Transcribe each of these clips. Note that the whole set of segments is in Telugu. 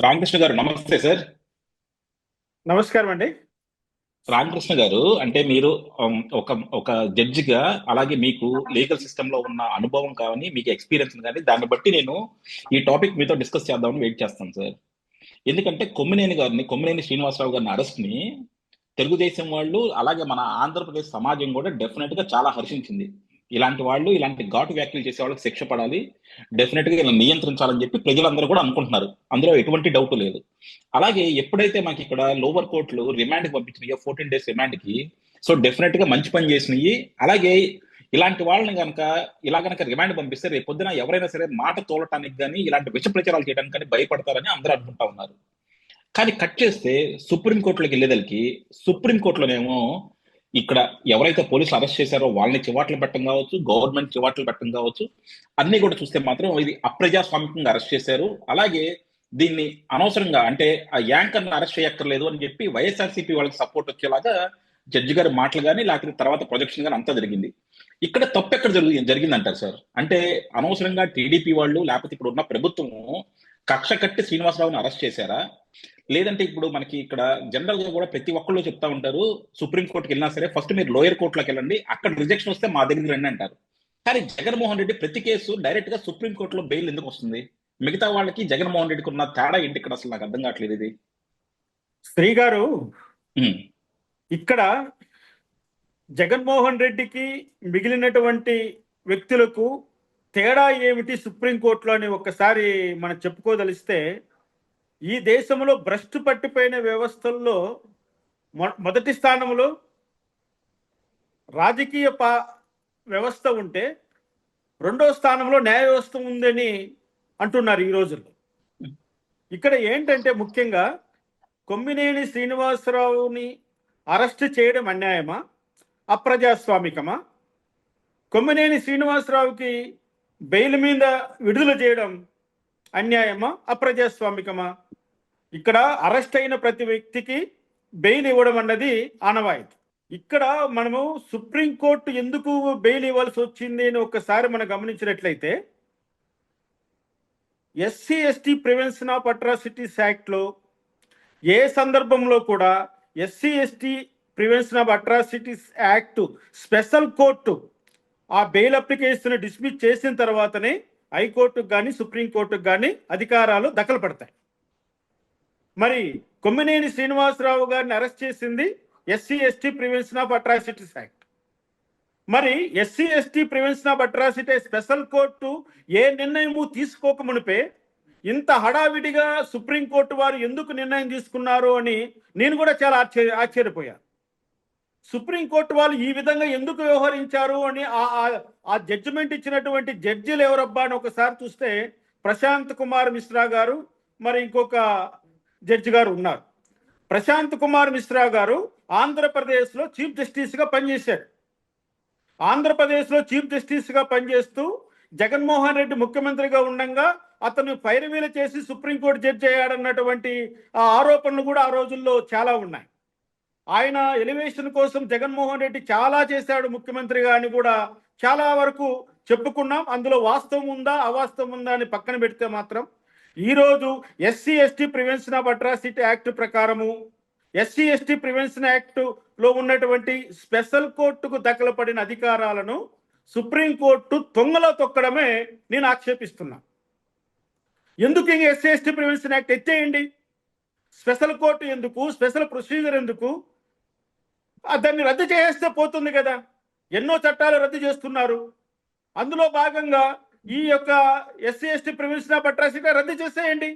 రామకృష్ణ గారు నమస్తే సార్. నమస్కారం అండి. రామకృష్ణ గారు అంటే మీరు ఒక ఒక జడ్జిగా, అలాగే మీకు లీగల్ సిస్టమ్ లో ఉన్న అనుభవం కానీ మీకు ఎక్స్పీరియన్స్ కానీ దాన్ని బట్టి నేను ఈ టాపిక్ మీతో డిస్కస్ చేద్దామని వెయిట్ చేస్తాను సార్. ఎందుకంటే కొమ్మినేని శ్రీనివాసరావు గారిని అరెస్ట్ ని తెలుగుదేశం వాళ్ళు, అలాగే మన ఆంధ్రప్రదేశ్ సమాజం కూడా డెఫినెట్ గా చాలా హర్షించింది. ఇలాంటి వాళ్ళు, ఇలాంటి ఘాటు వ్యాఖ్యలు చేసే వాళ్ళకి శిక్ష పడాలి, డెఫినెట్ గా ఇలా నియంత్రించాలని చెప్పి ప్రజలందరూ కూడా అనుకుంటున్నారు. అందులో ఎటువంటి డౌట్ లేదు. అలాగే ఎప్పుడైతే మాకు ఇక్కడ లోవర్ కోర్టులు రిమాండ్ కి పంపించినాయో, 14 days రిమాండ్ కి, సో డెఫినెట్ గా మంచి పని చేసినాయి. అలాగే ఇలాంటి వాళ్ళని కనుక ఇలా కనుక రిమాండ్ పంపిస్తే రేపు పొద్దున ఎవరైనా సరే మాట తోలటానికి కానీ, ఇలాంటి విష ప్రచారాలు చేయడానికి కానీ భయపడతారని అందరూ అనుకుంటా ఉన్నారు. కానీ కట్ చేస్తే సుప్రీంకోర్టులోకి వెళ్ళేదలికి, సుప్రీంకోర్టులోనేమో ఇక్కడ ఎవరైతే పోలీసులు అరెస్ట్ చేశారో వాళ్ళని చివాట్లు పెట్టడం కావచ్చు, గవర్నమెంట్ చివాట్లు పెట్టడం కావచ్చు, అన్ని కూడా చూస్తే మాత్రం ఇది అప్రజాస్వామికంగా అరెస్ట్ చేశారు. అలాగే దీన్ని అనవసరంగా, అంటే ఆ యాంకర్ని అరెస్ట్ చేయక్కర్లేదు అని చెప్పి వైఎస్ఆర్సీపీ వాళ్ళకి సపోర్ట్ వచ్చేలాగా జడ్జి గారి మాటలు కానీ, లేకపోతే తర్వాత ప్రొజెక్షన్ కానీ అంతా జరిగింది. ఇక్కడ తప్పు ఎక్కడ జరిగిందంటారు సార్? అంటే అనవసరంగా టీడీపీ వాళ్ళు, లేకపోతే ఇప్పుడు ఉన్న ప్రభుత్వం కక్ష కట్టి శ్రీనివాసరావుని అరెస్ట్ చేశారా? లేదంటే ఇప్పుడు మనకి ఇక్కడ జనరల్ గా కూడా ప్రతి ఒక్కళ్ళు చెప్తా ఉంటారు, సుప్రీంకోర్టుకి వెళ్ళినా సరే ఫస్ట్ మీరు లోయర్ కోర్టులోకి వెళ్ళండి, అక్కడ రిజెక్షన్ వస్తే మా దగ్గరికి రండి అంటారు. కానీ జగన్మోహన్ రెడ్డి ప్రతి కేసు డైరెక్ట్ గా సుప్రీంకోర్టులో బెయిల్ ఎందుకు వస్తుంది? మిగతా వాళ్ళకి జగన్మోహన్ రెడ్డికి ఉన్న తేడా ఏంటి ఇక్కడ? అసలు నాకు అర్థం కావట్లేదు ఇది. శ్రీ గారు, ఉమ్, ఇక్కడ జగన్మోహన్ రెడ్డికి మిగిలినటువంటి వ్యక్తులకు తేడా ఏమిటి సుప్రీంకోర్టులో అని ఒక్కసారి మనం చెప్పుకోదలిస్తే, ఈ దేశంలో భ్రష్టు పట్టిపోయిన వ్యవస్థల్లో మొదటి స్థానంలో రాజకీయ వ్యవస్థ ఉంటే, రెండో స్థానంలో న్యాయ వ్యవస్థ ఉందని అంటున్నారు ఈ రోజుల్లో. ఇక్కడ ఏంటంటే ముఖ్యంగా కొమ్మినేని శ్రీనివాసరావుని అరెస్ట్ చేయడం అన్యాయమా, అప్రజాస్వామికమా? కొమ్మినేని శ్రీనివాసరావుకి బెయిల్ మీద విడుదల చేయడం అన్యాయమా, అప్రజాస్వామికమా? ఇక్కడ అరెస్ట్ అయిన ప్రతి వ్యక్తికి బెయిల్ ఇవ్వడం అన్నది ఆనవాయితీ. ఇక్కడ మనము సుప్రీంకోర్టు ఎందుకు బెయిల్ ఇవ్వాల్సి వచ్చింది అని ఒక్కసారి మనం గమనించినట్లయితే, SC ST prevention of atrocities యాక్ట్లో ఏ సందర్భంలో కూడా SC ST prevention of atrocities act special court ఆ బెయిల్ అప్లికేషన్ డిస్మిస్ చేసిన తర్వాతనే హైకోర్టుకు కానీ సుప్రీంకోర్టుకు కానీ అధికారాలు దఖలు పడతాయి. మరి కొమ్మినేని శ్రీనివాసరావు గారిని అరెస్ట్ చేసింది SC ST prevention of atrocities act. మరి SC ST prevention of atrocity special court ఏ నిర్ణయము తీసుకోక మునిపే ఇంత హడావిడిగా సుప్రీంకోర్టు వారు ఎందుకు నిర్ణయం తీసుకున్నారు అని నేను కూడా చాలా ఆశ్చర్యపోయాను. సుప్రీంకోర్టు వాళ్ళు ఈ విధంగా ఎందుకు వ్యవహరించారు అని ఆ జడ్జిమెంట్ ఇచ్చినటువంటి జడ్జిలు ఎవరబ్బా అని ఒకసారి చూస్తే ప్రశాంత్ కుమార్ మిశ్రా గారు, మరి ఇంకొక జడ్జి గారు ఉన్నారు. ప్రశాంత్ కుమార్ మిశ్రా గారు ఆంధ్రప్రదేశ్లో చీఫ్ జస్టిస్గా పనిచేశారు. ఆంధ్రప్రదేశ్లో చీఫ్ జస్టిస్గా పనిచేస్తూ జగన్మోహన్ రెడ్డి ముఖ్యమంత్రిగా ఉండగా అతను పైరవీలు చేసి సుప్రీంకోర్టు జడ్జి అయ్యాడన్నటువంటి ఆరోపణలు కూడా ఆ రోజుల్లో చాలా ఉన్నాయి. ఆయన ఎలివేషన్ కోసం జగన్మోహన్ రెడ్డి చాలా చేశాడు ముఖ్యమంత్రిగా అని కూడా చాలా వరకు చెప్పుకున్నాం. అందులో వాస్తవం ఉందా అవాస్తవం ఉందా అని పక్కన పెడితే మాత్రం ఈరోజు SC ST prevention of atrocity act ప్రకారము ఎస్సీ ఎస్టీ ప్రివెన్షన్ యాక్ట్లో ఉన్నటువంటి స్పెషల్ కోర్టుకు దఖలుపడిన అధికారాలను సుప్రీంకోర్టు తొంగలో తొక్కడమే నేను ఆక్షేపిస్తున్నా. ఎందుకు ఇంక ఎస్సీ ఎస్టీ ప్రివెన్షన్ యాక్ట్ ఎత్తేయండి, స్పెషల్ కోర్టు ఎందుకు, స్పెషల్ ప్రొసీజర్ ఎందుకు? దాన్ని రద్దు చేస్తే పోతుంది కదా. ఎన్నో చట్టాలు రద్దు చేస్తున్నారు. అందులో భాగంగా ఈ యొక్క SC ST prevention of atrocity రద్దు చేసేయండి.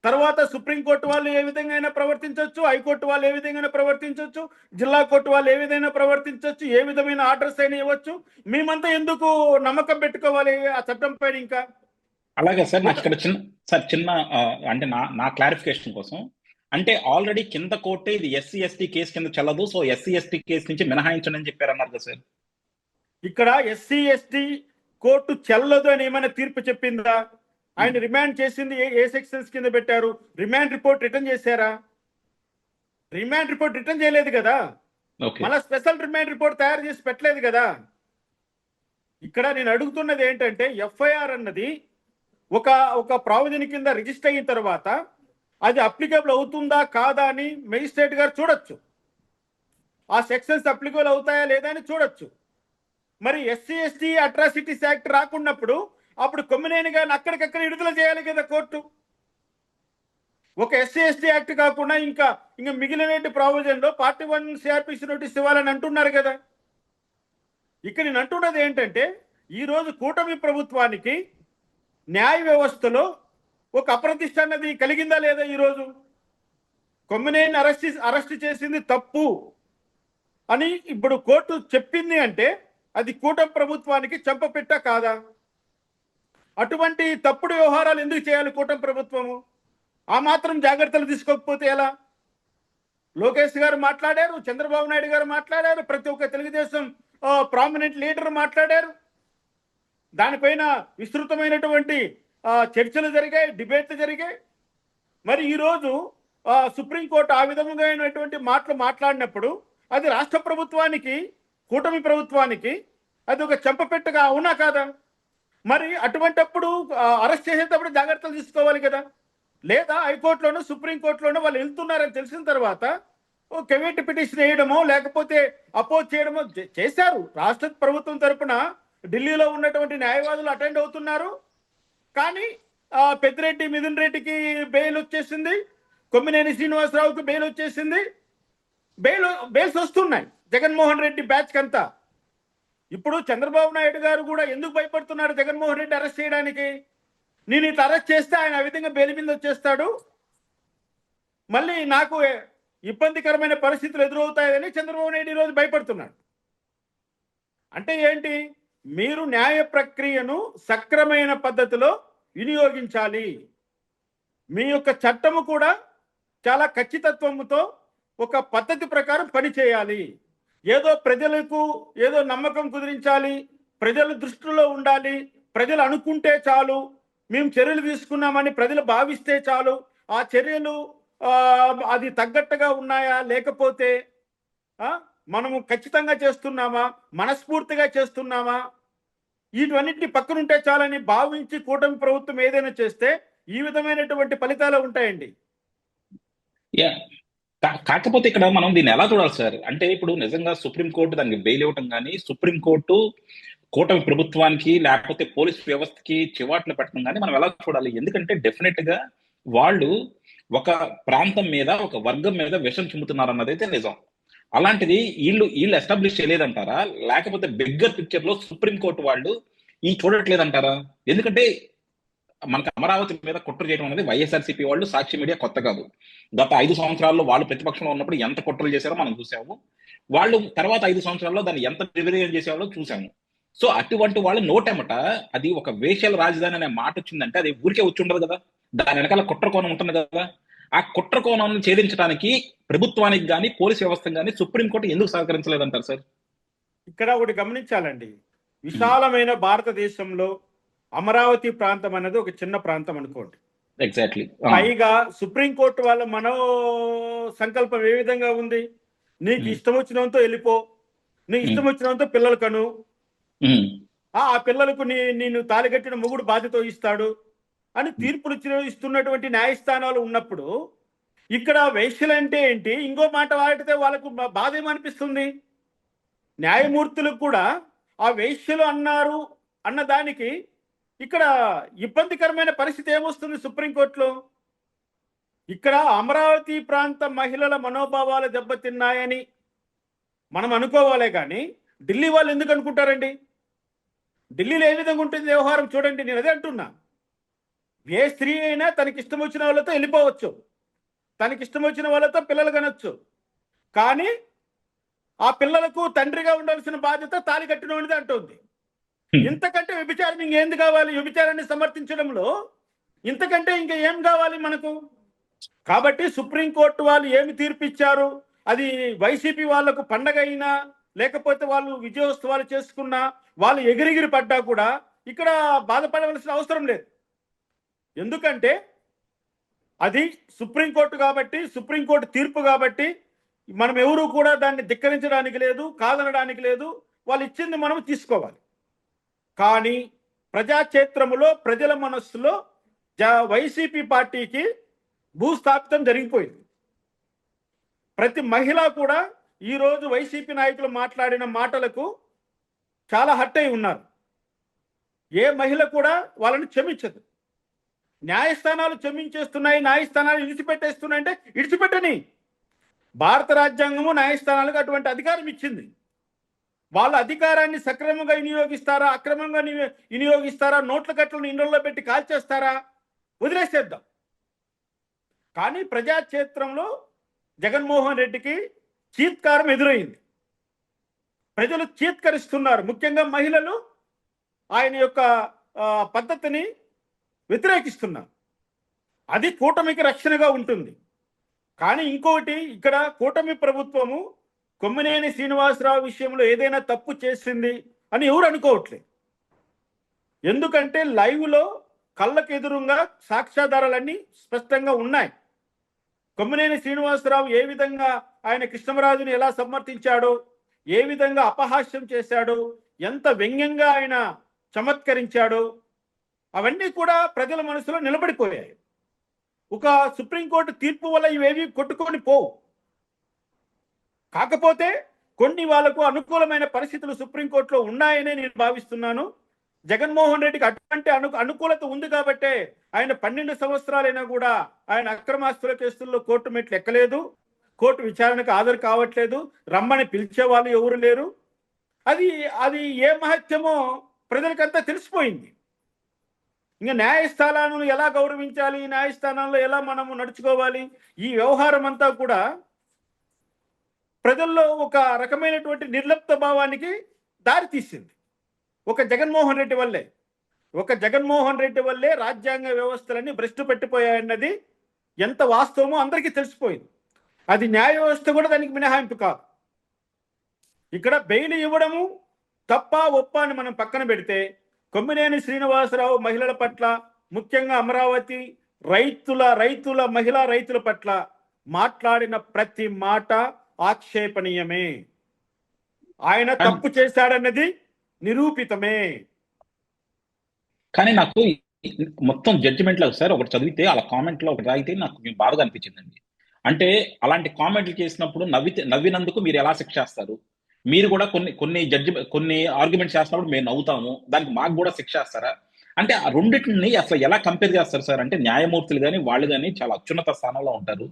తర్వాత సుప్రీంకోర్టు వాళ్ళు ఏ విధంగా అయినా ప్రవర్తించవచ్చు, హైకోర్టు వాళ్ళు ఏ విధంగా ప్రవర్తించవచ్చు, జిల్లా కోర్టు వాళ్ళు ఏ విధంగా ప్రవర్తించవచ్చు, ఏ విధమైన ఆర్డర్స్ అయినా ఇవ్వచ్చు. మేమంతా ఎందుకు నమ్మకం పెట్టుకోవాలి ఆ చట్టం పైన? ఇంకా అలాగే సార్, నాకు ఇక్కడ చిన్న అంటే నా క్లారిఫికేషన్ కోసం, అంటే ఆల్రెడీ కింద కోర్టే ఇది ఎస్సీ ఎస్టీ కేసు కింద చెల్లదు, సో ఎస్సీ ఎస్టీ కేసు నుంచి మినహాయించండి అని చెప్పారన్నారు కదా సార్. ఇక్కడ ఎస్సీ ఎస్టీ కోర్టు చెల్లదు అని ఏమైనా తీర్పు చెప్పిందా? ఆయన రిమాండ్ చేసింది ఏ సెక్షన్స్ కింద పెట్టారు? రిమాండ్ రిపోర్ట్ రిటర్న్ చేశారా? రిమాండ్ రిపోర్ట్ రిటర్న్ చేయలేదు కదా. మళ్ళీ స్పెషల్ రిమాండ్ రిపోర్ట్ తయారు చేసి పెట్టలేదు కదా. ఇక్కడ నేను అడుగుతున్నది ఏంటంటే, ఎఫ్ఐఆర్ అన్నది ఒక ప్రావిజన్ కింద రిజిస్టర్ అయిన తర్వాత అది అప్లికబుల్ అవుతుందా కాదా అని మెజిస్ట్రేట్ గారు చూడొచ్చు. ఆ సెక్షన్స్ అప్లికబుల్ అవుతాయా లేదా అని చూడొచ్చు. మరి ఎస్సీ ఎస్టీ అట్రాసిటీస్ యాక్ట్ రాకున్నప్పుడు అప్పుడు కొమ్మినేని గారిని అక్కడికక్కడ విడుదల చేయాలి కదా కోర్టు. ఒక ఎస్సీ ఎస్టీ యాక్ట్ కాకుండా ఇంకా మిగిలిన ప్రావిజన్లో పార్టీ 1 సిఆర్పిసి నోటీస్ ఇవ్వాలని అంటున్నారు కదా. ఇక్కడ నేను అంటున్నది ఏంటంటే, ఈరోజు కూటమి ప్రభుత్వానికి న్యాయ వ్యవస్థలో ఒక అప్రతిష్ట అన్నది కలిగిందా లేదా? ఈరోజు కొమ్మినేని అరెస్ట్ చేసింది తప్పు అని ఇప్పుడు కోర్టు చెప్పింది అంటే అది కూటమి ప్రభుత్వానికి చెంపపెట్ట కాదా? అటువంటి తప్పుడు వ్యవహారాలు ఎందుకు చేయాలి కూటమి ప్రభుత్వము? ఆ మాత్రం జాగ్రత్తలు తీసుకోకపోతే ఎలా? లోకేష్ గారు మాట్లాడారు, చంద్రబాబు నాయుడు గారు మాట్లాడారు, ప్రతి ఒక్క తెలుగుదేశం ప్రామినెంట్ లీడర్ మాట్లాడారు. దానిపైన విస్తృతమైనటువంటి చర్చలు జరిగాయి, డిబేట్లు జరిగాయి. మరి ఈరోజు సుప్రీంకోర్టు ఆ విధమైనటువంటి మాటలు మాట్లాడినప్పుడు అది రాష్ట్ర ప్రభుత్వానికి, కూటమి ప్రభుత్వానికి అది ఒక చెంపపెట్టుగా అవునా కాదా? మరి అటువంటప్పుడు అరెస్ట్ చేసేటప్పుడు జాగ్రత్తలు తీసుకోవాలి కదా. లేదా హైకోర్టులోనూ సుప్రీంకోర్టులోనూ వాళ్ళు వెళ్తున్నారని తెలిసిన తర్వాత కమిటీ పిటిషన్ వేయడమో లేకపోతే అపోజ్ చేయడమో చేశారు. రాష్ట్ర ప్రభుత్వం తరపున ఢిల్లీలో ఉన్నటువంటి న్యాయవాదులు అటెండ్ అవుతున్నారు. కానీ పెద్దిరెడ్డి మిథున్ రెడ్డికి బెయిల్ వచ్చేసింది, కొమ్మినేని శ్రీనివాసరావుకి బెయిల్ వచ్చేసింది, బెయిల్స్ వస్తున్నాయి జగన్మోహన్ రెడ్డి బ్యాచ్ కంతా. ఇప్పుడు చంద్రబాబు నాయుడు గారు కూడా ఎందుకు భయపడుతున్నారు జగన్మోహన్ రెడ్డి అరెస్ట్ చేయడానికి? నేను ఇట్లా అరెస్ట్ చేస్తే ఆయన ఆ విధంగా బెయిల్ మీద వచ్చేస్తాడు, మళ్ళీ నాకు ఇబ్బందికరమైన పరిస్థితులు ఎదురవుతాయని చంద్రబాబు నాయుడు ఈరోజు భయపడుతున్నాడు. అంటే ఏంటి? మీరు న్యాయ ప్రక్రియను సక్రమైన పద్ధతిలో వినియోగించాలి. మీ యొక్క చట్టము కూడా చాలా ఖచ్చితత్వంతో ఒక పద్ధతి ప్రకారం పనిచేయాలి. ఏదో ప్రజలకు ఏదో నమ్మకం కుదిరించాలి, ప్రజల దృష్టిలో ఉండాలి, ప్రజలు అనుకుంటే చాలు, మేము చర్యలు తీసుకున్నామని ప్రజలు భావిస్తే చాలు, ఆ చర్యలు అది తగ్గట్టుగా ఉన్నాయా లేకపోతే మనము ఖచ్చితంగా చేస్తున్నామా, మనస్ఫూర్తిగా చేస్తున్నామా, వీటన్నిటిని పక్కనుంటే చాలని భావించి కూటమి ప్రభుత్వం ఏదైనా చేస్తే ఈ విధమైనటువంటి ఫలితాలు ఉంటాయండి. కాకపోతే ఇక్కడ మనం దీన్ని ఎలా చూడాలి సార్ అంటే, ఇప్పుడు నిజంగా సుప్రీంకోర్టు దానికి బెయిల్ ఇవ్వటం కానీ, సుప్రీంకోర్టు కూటమి ప్రభుత్వానికి లేకపోతే పోలీస్ వ్యవస్థకి చివాట్లు పెట్టడం కానీ మనం ఎలా చూడాలి? ఎందుకంటే డెఫినెట్ గా వాళ్ళు ఒక ప్రాంతం మీద, ఒక వర్గం మీద విషం చిమ్ముతున్నారు అన్నది అయితే నిజం. అలాంటిది వీళ్ళు ఎస్టాబ్లిష్ చేయలేదంటారా? లేకపోతే బిగ్గర్ పిక్చర్ లో సుప్రీంకోర్టు వాళ్ళు ఈ చూడట్లేదంటారా? ఎందుకంటే మనకు అమరావతి మీద కుట్ర చేయడం అనేది వైఎస్ఆర్సీపీ వాళ్ళు, సాక్షి మీడియా కొత్త కాదు. గత 5 సంవత్సరాల్లో వాళ్ళు ప్రతిపక్షంలో ఉన్నప్పుడు ఎంత కుట్రలు చేశారో మనం చూసాము. వాళ్ళు తర్వాత 5 సంవత్సరాల్లో దాన్ని ఎంత నిర్వీర్యం చేసేవాళ్ళో చూసాము. సో అటువంటి వాళ్ళు నోటెమట అది ఒక వేషల రాజధాని అనే మాట వచ్చిందంటే అది ఊరికే వచ్చి ఉండదు కదా, దాని వెనకాల కుట్ర కోణం ఉంటుంది కదా. ఆ కుట్ర కోణాన్ని ఛేదించడానికి ప్రభుత్వానికి కానీ, పోలీస్ వ్యవస్థ కానీ సుప్రీంకోర్టు ఎందుకు సహకరించలేదంటారు సార్? ఇక్కడ ఒకటి గమనించాలండి, విశాలమైన భారతదేశంలో అమరావతి ప్రాంతం అనేది ఒక చిన్న ప్రాంతం అనుకోండి. ఎగ్జాక్ట్లీ. పైగా సుప్రీంకోర్టు వాళ్ళ మనో సంకల్పం ఏ విధంగా ఉంది? నీకు ఇష్టం వచ్చినంతో వెళ్ళిపో, నీ ఇష్టం వచ్చినంతో పిల్లలు కను, ఆ పిల్లలకు నేను తాలిగట్టిన మొగుడు బాధ్యత ఇస్తాడు అని తీర్పులు ఇస్తున్నటువంటి న్యాయస్థానాలు ఉన్నప్పుడు ఇక్కడ వేశ్యలు అంటే ఏంటి? ఇంకో మాట వాడితే వాళ్ళకు బాధ ఏమనిపిస్తుంది? న్యాయమూర్తులకు కూడా ఆ వేశ్యలు అన్నారు అన్న దానికి ఇక్కడ ఇబ్బందికరమైన పరిస్థితి ఏమొస్తుంది సుప్రీంకోర్టులో? ఇక్కడ అమరావతి ప్రాంత మహిళల మనోభావాలు దెబ్బతిన్నాయని మనం అనుకోవాలే కానీ ఢిల్లీ వాళ్ళు ఎందుకు అనుకుంటారండి? ఢిల్లీలో ఏ విధంగా ఉంటుంది వ్యవహారం చూడండి. నేను అదే అంటున్నా, ఏ స్త్రీ అయినా తనకి ఇష్టం వచ్చిన వాళ్ళతో వెళ్ళిపోవచ్చు, తనకి ఇష్టం వచ్చిన వాళ్ళతో పిల్లలు కనొచ్చు, కానీ ఆ పిల్లలకు తండ్రిగా ఉండాల్సిన బాధ్యత తాళి కట్టినోడిది అంటుంది. ఇంతకంటే వ్యభిచారం ఇంకేంది కావాలి? వ్యభిచారాన్ని సమర్థించడంలో ఇంతకంటే ఇంకా ఏం కావాలి మనకు? కాబట్టి సుప్రీంకోర్టు వాళ్ళు ఏమి తీర్పిచ్చారు, అది వైసీపీ వాళ్లకు పండగ అయినా లేకపోతే వాళ్ళు విజయోత్సవాలు చేసుకున్నా, వాళ్ళు ఎగిరిగిరి పడ్డా కూడా ఇక్కడ బాధపడవలసిన అవసరం లేదు. ఎందుకంటే అది సుప్రీంకోర్టు కాబట్టి, సుప్రీంకోర్టు తీర్పు కాబట్టి మనం ఎవరు కూడా దాన్ని ధిక్కరించడానికి లేదు, కాదనడానికి లేదు. వాళ్ళు ఇచ్చింది మనం తీసుకోవాలి. కానీ ప్రజాక్షేత్రములో ప్రజల మనస్సులో వైసీపీ పార్టీకి భూస్థాపితం జరిగిపోయింది. ప్రతి మహిళ కూడా ఈరోజు వైసీపీ నాయకులు మాట్లాడిన మాటలకు చాలా హర్ట్ అయి ఉన్నారు. ఏ మహిళ కూడా వాళ్ళని క్షమించదు. న్యాయస్థానాలు క్షమించేస్తున్నాయి, న్యాయస్థానాలు ఇడిచిపెట్టేస్తున్నాయంటే ఇడిచిపెట్టని. భారత రాజ్యాంగము న్యాయస్థానాలకు అటువంటి అధికారం ఇచ్చింది. వాళ్ళ అధికారాన్ని సక్రమంగా వినియోగిస్తారా, అక్రమంగా వినియోగిస్తారా, నోట్ల కట్టలను ఇండ్లలో పెట్టి కాల్చేస్తారా, వదిలేసేద్దాం. కానీ ప్రజాక్షేత్రంలో జగన్మోహన్ రెడ్డికి చీత్కారం ఎదురైంది. ప్రజలు చీత్కరిస్తున్నారు. ముఖ్యంగా మహిళలు ఆయన యొక్క పద్ధతిని వ్యతిరేకిస్తున్నారు. అది కూటమికి రక్షణగా ఉంటుంది. కానీ ఇంకొకటి, ఇక్కడ కూటమి ప్రభుత్వము కొమ్మినేని శ్రీనివాసరావు విషయంలో ఏదైనా తప్పు చేసింది అని ఎవరు అనుకోవట్లేదు. ఎందుకంటే లైవ్లో కళ్ళకు ఎదురుగా సాక్ష్యాధారాలన్నీ స్పష్టంగా ఉన్నాయి. కొమ్మినేని శ్రీనివాసరావు ఏ విధంగా ఆయన కృష్ణమరాజుని ఎలా సమర్థించాడో, ఏ విధంగా అపహాస్యం చేశాడో, ఎంత వ్యంగ్యంగా ఆయన చమత్కరించాడో, అవన్నీ కూడా ప్రజల మనసులో నిలబడిపోయాయి. ఒక సుప్రీంకోర్టు తీర్పు వల్ల ఇవేవి కొట్టుకొని పోవు. కాకపోతే కొన్ని వాళ్లకు అనుకూలమైన పరిస్థితులు సుప్రీంకోర్టులో ఉన్నాయనే నేను భావిస్తున్నాను. జగన్మోహన్ రెడ్డికి అటువంటి అనుకూలత ఉంది కాబట్టే ఆయన 12 సంవత్సరాలైనా కూడా ఆయన అక్రమాస్తుల కేసుల్లో కోర్టు మెట్లు ఎక్కలేదు, కోర్టు విచారణకు హాజరు కావట్లేదు, రమ్మని పిలిచే వాళ్ళు ఎవరు లేరు. అది ఏ మహత్యమో ప్రజలకంతా తెలిసిపోయింది. ఇంకా న్యాయస్థానాలను ఎలా గౌరవించాలి, న్యాయస్థానాల్లో ఎలా మనము నడుచుకోవాలి, ఈ వ్యవహారం అంతా కూడా ప్రజల్లో ఒక రకమైనటువంటి నిర్లిప్త భావానికి దారితీసింది. ఒక జగన్మోహన్ రెడ్డి వల్లే రాజ్యాంగ వ్యవస్థలన్నీ భ్రష్టు పెట్టిపోయాయన్నది ఎంత వాస్తవమో అందరికీ తెలిసిపోయింది. అది న్యాయ వ్యవస్థ కూడా దానికి మినహాయింపు కాదు. ఇక్కడ బెయిల్ ఇవ్వడము తప్ప ఒప్ప అని మనం పక్కన పెడితే, కొమ్మినేని శ్రీనివాసరావు మహిళల పట్ల, ముఖ్యంగా అమరావతి మహిళా రైతుల పట్ల మాట్లాడిన ప్రతి మాట ఆక్షేపణీయమే. ఆయన తప్పు చేశాడన్నది నిరూపితమే. కానీ నాకు మొత్తం జడ్జిమెంట్లో ఒకసారి ఒకటి చదివితే, అలా కామెంట్లో ఒకటి రాయితే నాకు బాధగా అనిపించిందండి. అంటే అలాంటి కామెంట్లు చేసినప్పుడు నవ్వినందుకు మీరు ఎలా శిక్షేస్తారు? మీరు కూడా కొన్ని ఆర్గ్యుమెంట్స్ చేస్తున్నప్పుడు మేము నవ్వుతాము, దానికి మాకు కూడా శిక్షేస్తారా? అంటే ఆ రెండింటిని అసలు ఎలా కంపేర్ చేస్తారు సార్? అంటే న్యాయమూర్తులు కానీ వాళ్ళు కానీ చాలా అత్యున్నత స్థానంలో ఉంటారు.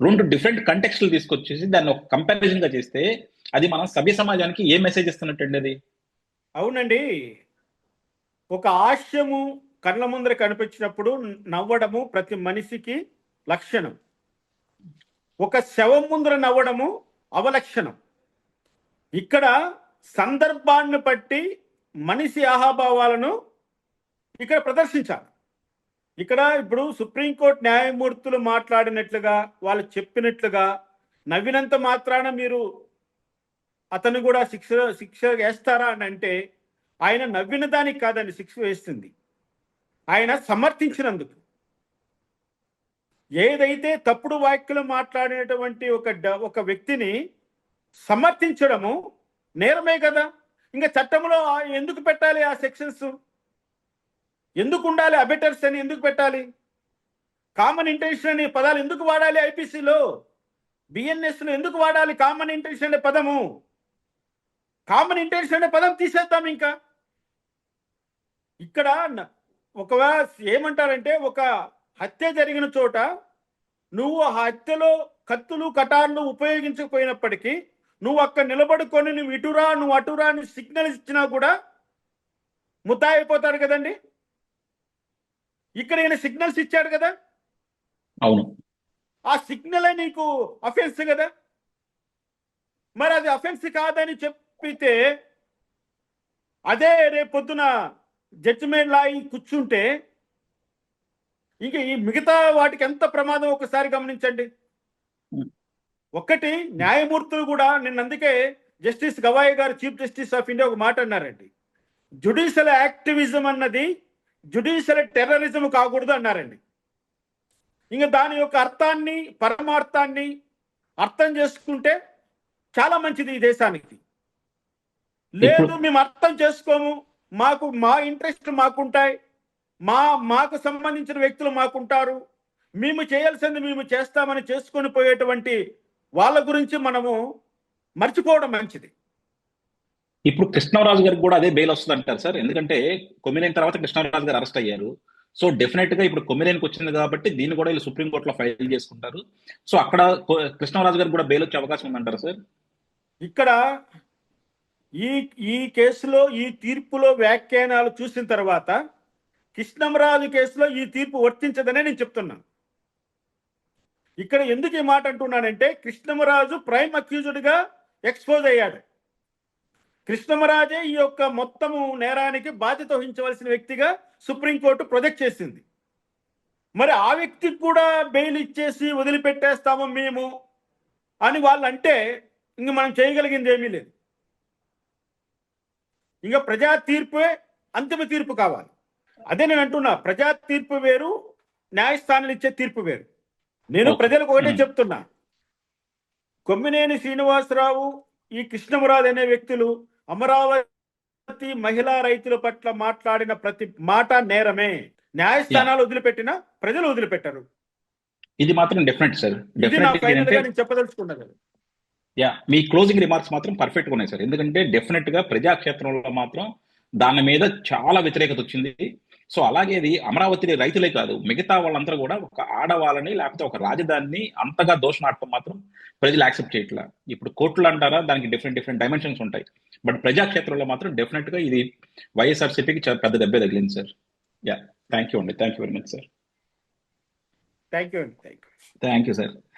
రెండు డిఫరెంట్ కంటెక్స్ట్లు తీసుకొచ్చేసి దాన్ని ఒక కంపారిజన్ గా చేస్తే అది మన సభ్య సమాజానికి ఏ మెసేజ్ ఇస్తున్నట్టండి అది? అవునండి, ఒక హాస్యము కళ్ళ ముందర కనిపించినప్పుడు నవ్వడము ప్రతి మనిషికి లక్షణం. ఒక శవం ముందర నవ్వడము అవలక్షణం. ఇక్కడ సందర్భాన్ని బట్టి మనిషి ఆహాభావాలను ఇక్కడ ప్రదర్శించాలి. ఇక్కడ ఇప్పుడు సుప్రీంకోర్టు న్యాయమూర్తులు మాట్లాడినట్లుగా, వాళ్ళు చెప్పినట్లుగా నవ్వినంత మాత్రాన మీరు అతను కూడా శిక్ష వేస్తారా అని అంటే, ఆయన నవ్విన దానికి కాదని శిక్ష వేస్తుంది, ఆయన సమర్థించినందుకు. ఏదైతే తప్పుడు వ్యాఖ్యలు మాట్లాడినటువంటి ఒక వ్యక్తిని సమర్థించడము నేరమే కదా. ఇంకా చట్టంలో ఎందుకు పెట్టాలి ఆ సెక్షన్స్? ఎందుకు ఉండాలి? అబెటర్స్ అని ఎందుకు పెట్టాలి? కామన్ ఇంటెన్షన్ అనే పదాలు ఎందుకు వాడాలి? ఐపీసీలో, బిఎన్ఎస్లో ఎందుకు వాడాలి కామన్ ఇంటెన్షన్ అనే పదము? కామన్ ఇంటెన్షన్ అనే పదం తీసేద్దాం. ఇంకా ఇక్కడ ఒకవేళ ఏమంటారంటే, ఒక హత్య జరిగిన చోట నువ్వు ఆ హత్యలో కత్తులు కటార్లు ఉపయోగించకపోయినప్పటికీ నువ్వు అక్కడ నిలబడుకొని నువ్వు ఇటురా నువ్వు అటురా అని సిగ్నల్ ఇచ్చినా కూడా ముద్దా అయిపోతాడు కదండి. ఇక్కడ ఈయన సిగ్నల్స్ ఇచ్చాడు కదా. అవును, ఆ సిగ్నలే నీకు అఫెన్స్ కదా. మరి అది అఫెన్స్ కాదని చెప్పితే అదే రేపొద్దున జడ్జిమెంట్ లా కూర్చుంటే ఇంక ఈ మిగతా వాటికి ఎంత ప్రమాదం ఒకసారి గమనించండి. ఒక్కటి, న్యాయమూర్తులు కూడా నిన్న అందుకే జస్టిస్ గవాయ్ గారు, చీఫ్ జస్టిస్ ఆఫ్ ఇండియా, ఒక మాట అన్నారండి. జుడిషియల్ యాక్టివిజం అన్నది జుడిషియల్ టెర్రరిజం కాకూడదు అన్నారండి. ఇంకా దాని యొక్క అర్థాన్ని, పరమార్థాన్ని అర్థం చేసుకుంటే చాలా మంచిది ఈ దేశానికి. లేదు మేము అర్థం చేసుకోము, మా ఇంట్రెస్ట్ మాకుంటాయి, మాకు సంబంధించిన వ్యక్తులు మాకుంటారు, మేము చేయాల్సింది మేము చేస్తామని చేసుకొని పోయేటువంటి వాళ్ళ గురించి మనము మర్చిపోవడం మంచిది. ఇప్పుడు కృష్ణరాజు గారికి కూడా అదే బెయిల్ వస్తుంది అంటారు సార్, ఎందుకంటే కొమ్మినేని తర్వాత కృష్ణరాజు గారు అరెస్ట్ అయ్యారు. సో డెఫినెట్ గా ఇప్పుడు కొమ్మినేనికి వచ్చింది కాబట్టి దీన్ని కూడా వీళ్ళు సుప్రీంకోర్టులో ఫైల్ చేసుకుంటారు. సో అక్కడ కృష్ణరాజు గారికి కూడా బెయిల్ వచ్చే అవకాశం ఉందంటారు సార్? ఇక్కడ ఈ ఈ కేసులో ఈ తీర్పులో వ్యాఖ్యానాలు చూసిన తర్వాత కృష్ణంరాజు కేసులో ఈ తీర్పు వర్తించదనే నేను చెప్తున్నాను. ఇక్కడ ఎందుకు ఈ మాట అంటున్నానంటే కృష్ణమరాజు ప్రైమ్ అక్యూజ్డ్గా ఎక్స్పోజ్ అయ్యాడు. కృష్ణమరాజే ఈ యొక్క మొత్తము నేరానికి బాధ్యత వహించవలసిన వ్యక్తిగా సుప్రీంకోర్టు ప్రొజెక్ట్ చేసింది. మరి ఆ వ్యక్తికి కూడా బెయిల్ ఇచ్చేసి వదిలిపెట్టేస్తాము మేము అని వాళ్ళు అంటే ఇంక మనం చేయగలిగింది ఏమీ లేదు. ఇంకా ప్రజా తీర్పే అంతిమ తీర్పు కావాలి. అదే నేను అంటున్నా, ప్రజా తీర్పు వేరు, న్యాయస్థానాలు ఇచ్చే తీర్పు వేరు. నేను ప్రజలకు ఒకటే చెప్తున్నా, కొమ్మినేని శ్రీనివాసరావు, ఈ కృష్ణమురాజు అనే వ్యక్తులు అమరావతి మహిళా రైతుల పట్ల మాట్లాడిన ప్రతి మాట నేరమే. న్యాయస్థానాలు వదిలిపెట్టినా ప్రజలు వదిలిపెట్టారు. ఇది మాత్రం డెఫినెట్ సార్. ఇది నా ఫైనల్ గా నేను చెప్పదలుచుకున్నది. యా, మీ క్లోజింగ్ రిమార్క్స్ మాత్రం పర్ఫెక్ట్ గా ఉన్నాయి సార్. ఎందుకంటే డెఫినెట్ గా ప్రజాక్షేత్రంలో మాత్రం దాని మీద చాలా వ్యతిరేకత వచ్చింది. సో అలాగే అది అమరావతి రైతులే కాదు, మిగతా వాళ్ళందరూ కూడా ఒక ఆడవాళ్ళని లేకపోతే ఒక రాజధానిని అంతగా దోషనాడటం మాత్రం ప్రజలు యాక్సెప్ట్ చేయట్లా. ఇప్పుడు కోర్టులు అంటారా, దానికి డిఫరెంట్ డైమెన్షన్స్ ఉంటాయి. బట్ ప్రజాక్షేత్రంలో మాత్రం డెఫినెట్ గా ఇది వైఎస్ఆర్సీపీకి చాలా పెద్ద దెబ్బే తగిలింది సార్. యా, థ్యాంక్ యూ అండి. Thank you very much sir. Thank you. Thank you sir.